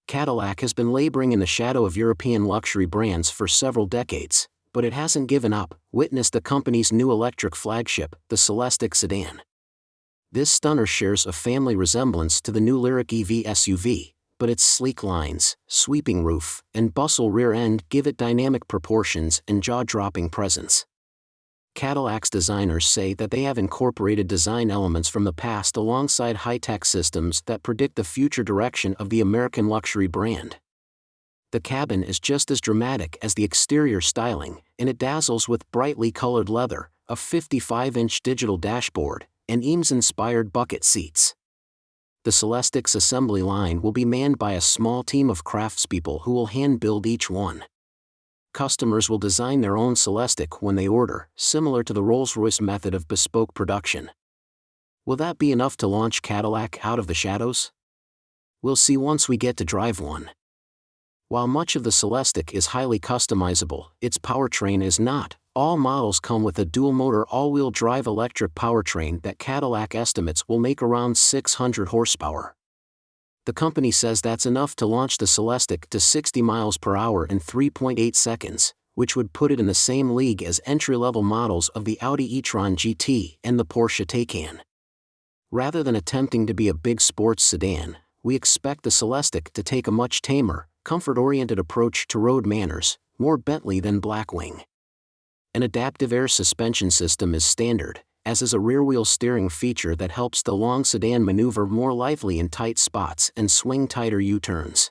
Cadillac has been laboring in the shadow of European luxury brands for several decades, but it hasn't given up. Witness the company's new electric flagship, the Celestiq sedan. This stunner shares a family resemblance to the new Lyriq EV SUV, but its sleek lines, sweeping roof, and bustle rear end give it dynamic proportions and jaw-dropping presence. Cadillac's designers say that they have incorporated design elements from the past alongside high-tech systems that predict the future direction of the American luxury brand. The cabin is just as dramatic as the exterior styling, and it dazzles with brightly colored leather, a 55-inch digital dashboard, and Eames-inspired bucket seats. The Celestiq's assembly line will be manned by a small team of craftspeople who will hand-build each one. Customers will design their own Celestiq when they order, similar to the Rolls-Royce method of bespoke production. Will that be enough to launch Cadillac out of the shadows? We'll see once we get to drive one. While much of the Celestiq is highly customizable, its powertrain is not. All models come with a dual-motor all-wheel drive electric powertrain that Cadillac estimates will make around 600 horsepower. The company says that's enough to launch the Celestiq to 60 miles per hour in 3.8 seconds, which would put it in the same league as entry-level models of the Audi e-tron GT and the Porsche Taycan. Rather than attempting to be a big sports sedan, we expect the Celestiq to take a much tamer, comfort-oriented approach to road manners, more Bentley than Blackwing. An adaptive air suspension system is standard, as is a rear-wheel steering feature that helps the long sedan maneuver more lively in tight spots and swing tighter U-turns.